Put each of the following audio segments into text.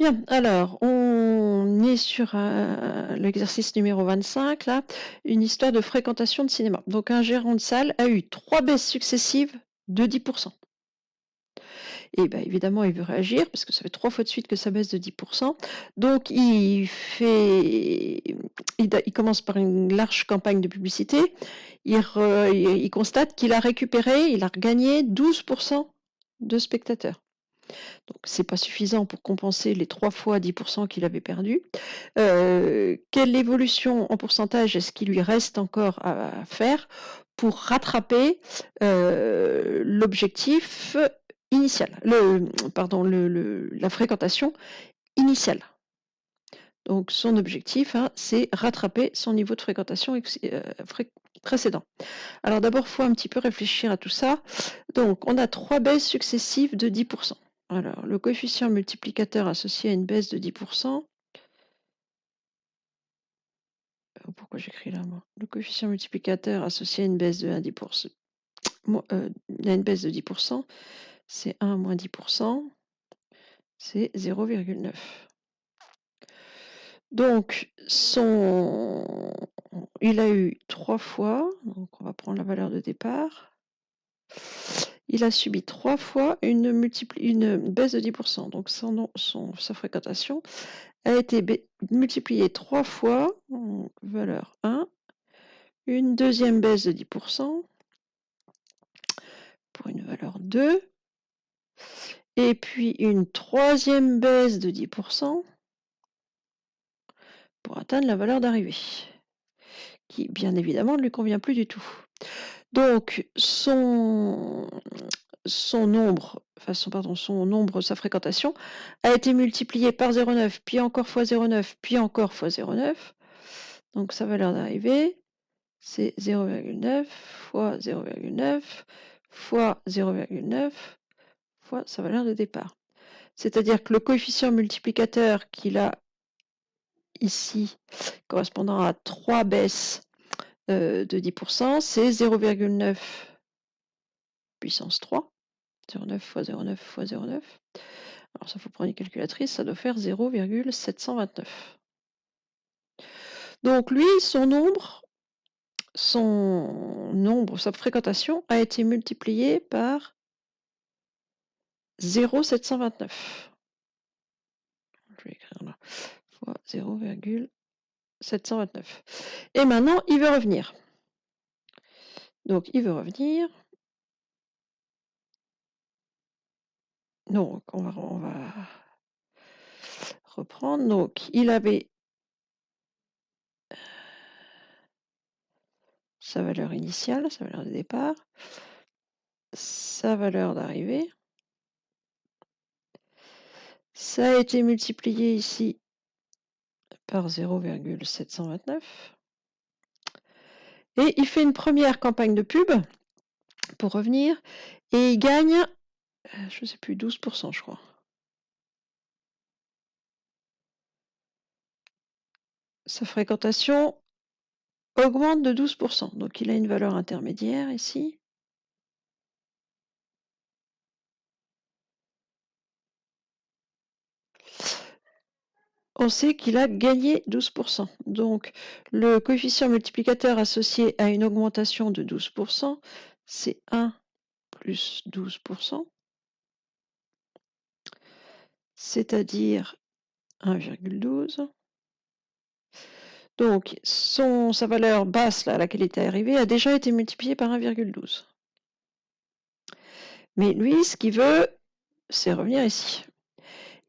Bien, alors on est sur l'exercice numéro 25 là, une histoire de fréquentation de cinéma. Donc un gérant de salle a eu 3 baisses successives de 10. Et bah, évidemment, il veut réagir parce que ça fait 3 fois de suite que ça baisse de 10. Donc il commence par une large campagne de publicité. Il constate qu'il a récupéré, il a regagné 12 de spectateurs. Donc c'est pas suffisant pour compenser les 3 fois 10 qu'il avait perdu. Quelle évolution en pourcentage est-ce qu'il lui reste encore à faire pour rattraper, l'objectif initial? La fréquentation initiale. Donc son objectif, hein, c'est rattraper son niveau de fréquentation précédent. Alors d'abord, il faut un petit peu réfléchir à tout ça. Donc on a 3 baisses successives de 10. Alors le coefficient multiplicateur associé à une baisse de 10. Pourquoi j'écris là moi? Le coefficient multiplicateur associé à une baisse de 10%, il y a une baisse de 10, c'est 1 moins 10, c'est 0,9. Donc il a eu 3 fois, donc on va prendre la valeur de départ. Il a subi 3 fois une baisse de 10. Donc sa fréquentation a été multipliée 3 fois, valeur 1, une deuxième baisse de 10 pour une valeur 2, et puis une troisième baisse de 10 pour atteindre la valeur d'arrivée, qui bien évidemment ne lui convient plus du tout. Donc son nombre, sa fréquentation, a été multiplié par 0,9, puis encore fois 0,9, puis encore fois 0,9. Donc sa valeur d'arrivée, c'est 0,9 fois 0,9 fois 0,9 fois sa valeur de départ. C'est-à-dire que le coefficient multiplicateur qu'il a ici, correspondant à 3 baisses de 10%, c'est 0,9 puissance 3. 0,9 fois 0,9 fois 0,9. Alors ça, faut prendre une calculatrice, ça doit faire 0,729. Donc lui, sa fréquentation a été multipliée par 0,729. Je vais écrire là, fois 0,729. Et maintenant, il veut revenir. Donc il veut revenir. Donc on va reprendre. Donc il avait sa valeur initiale, sa valeur de départ, sa valeur d'arrivée. Ça a été multiplié ici par 0,729. Et il fait une première campagne de pub pour revenir et il gagne, je ne sais plus, 12%, je crois. Sa fréquentation augmente de 12%. Donc il a une valeur intermédiaire ici. On sait qu'il a gagné 12%. Donc le coefficient multiplicateur associé à une augmentation de 12%, c'est 1 plus 12%, c'est-à-dire 1,12. Donc sa valeur basse là, à laquelle il était arrivé a déjà été multipliée par 1,12. Mais lui, ce qu'il veut, c'est revenir ici.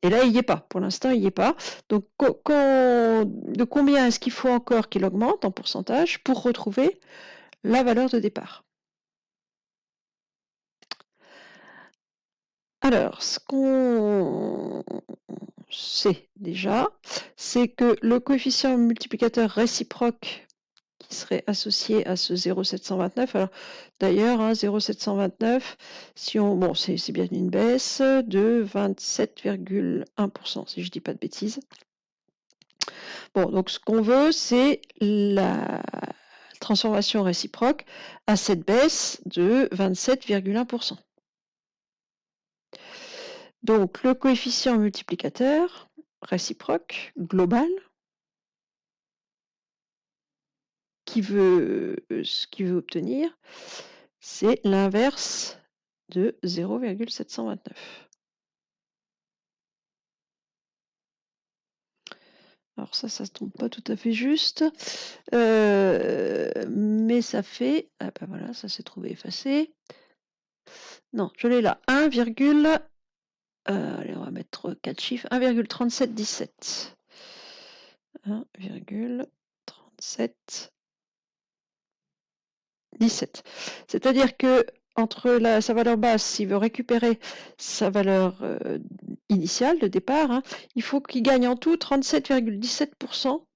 Et là, il n'y est pas. Pour l'instant, il n'y est pas. Donc, de combien est-ce qu'il faut encore qu'il augmente en pourcentage pour retrouver la valeur de départ? Alors, ce qu'on sait déjà, c'est que le coefficient multiplicateur réciproque qui serait associé à ce 0,729. Alors d'ailleurs, 0,729, c'est bien une baisse de 27,1%, si je ne dis pas de bêtises. Bon, donc ce qu'on veut, c'est la transformation réciproque à cette baisse de 27,1%. Donc le coefficient multiplicateur, réciproque global ce qu'il veut obtenir, c'est l'inverse de 0,729. Alors ça ne tombe pas tout à fait juste, mais ça fait ah bah voilà, ça s'est trouvé effacé. Non, je l'ai là, allez, on va mettre 4 chiffres, 1,3717. 1,3717. C'est-à-dire que entre sa valeur basse, s'il veut récupérer sa valeur initiale de départ, hein, il faut qu'il gagne en tout 37,17%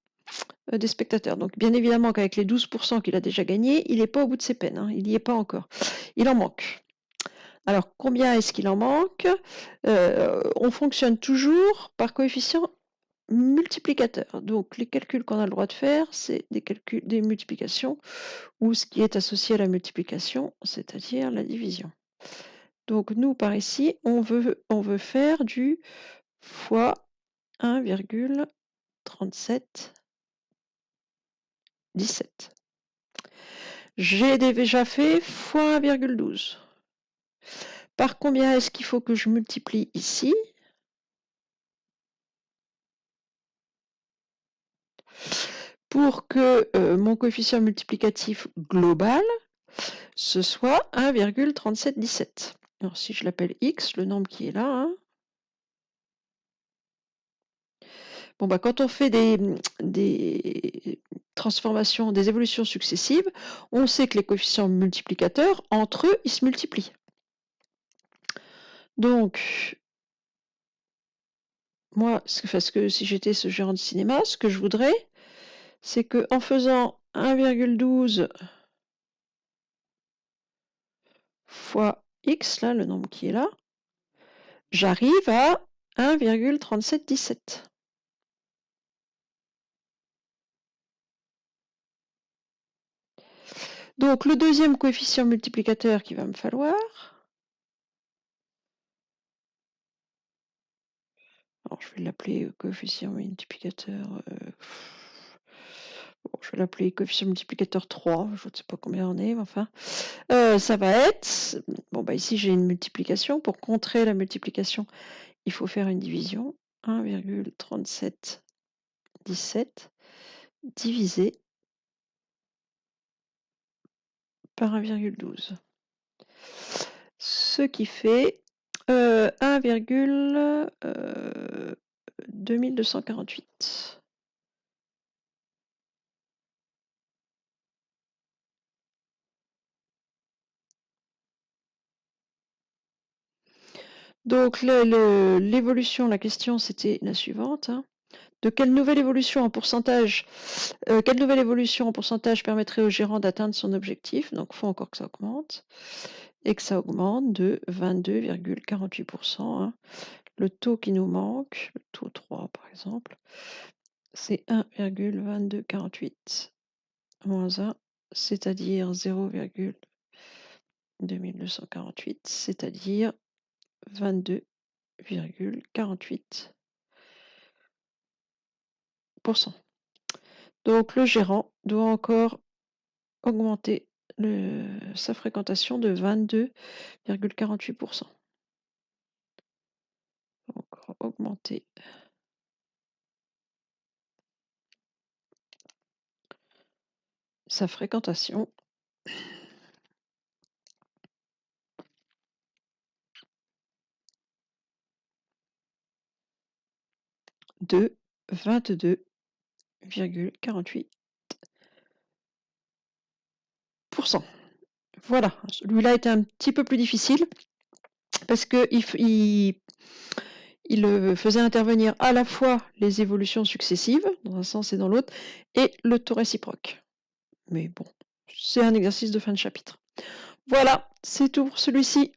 des spectateurs. Donc bien évidemment qu'avec les 12% qu'il a déjà gagnés, il n'est pas au bout de ses peines, hein, il n'y est pas encore. Il en manque. Alors combien est-ce qu'il en manque? On fonctionne toujours par coefficient multiplicateur. Donc les calculs qu'on a le droit de faire, c'est des multiplications ou ce qui est associé à la multiplication, c'est-à-dire la division. Donc nous, par ici, on veut faire du fois 1,3717. J'ai déjà fait fois 1,12. Par combien est-ce qu'il faut que je multiplie ici? Pour que mon coefficient multiplicatif global, ce soit 1,3717. Alors si je l'appelle x, le nombre qui est là, hein. Bon bah quand on fait des transformations, des évolutions successives, on sait que les coefficients multiplicateurs, entre eux, ils se multiplient. Donc, moi, parce que si j'étais ce gérant de cinéma, ce que je voudrais, c'est que en faisant 1,12 fois x, là, le nombre qui est là, j'arrive à 1,3717. Donc le deuxième coefficient multiplicateur qu'il va me falloir, alors je vais l'appeler coefficient multiplicateur, bon, je vais l'appeler coefficient multiplicateur 3, je ne sais pas combien on est, mais enfin, ça va être, bon bah ici j'ai une multiplication, pour contrer la multiplication, il faut faire une division, 1,3717 divisé par 1,12. Ce qui fait 1,2248. Donc l'évolution, la question c'était la suivante, hein. De quelle nouvelle évolution en pourcentage permettrait au gérant d'atteindre son objectif? Donc il faut encore que ça augmente. Et que ça augmente de 22,48%, hein. Le taux qui nous manque, le taux 3 par exemple, c'est 1,2248 moins 1, c'est-à-dire 0,2248, c'est-à-dire 22,48%. Donc le gérant doit encore augmenter sa fréquentation de 22,48%. Donc augmenter sa fréquentation de 22,48%. Voilà, celui-là était un petit peu plus difficile parce qu'il faisait intervenir à la fois les évolutions successives, dans un sens et dans l'autre, et le taux réciproque. Mais bon, c'est un exercice de fin de chapitre. Voilà, c'est tout pour celui-ci.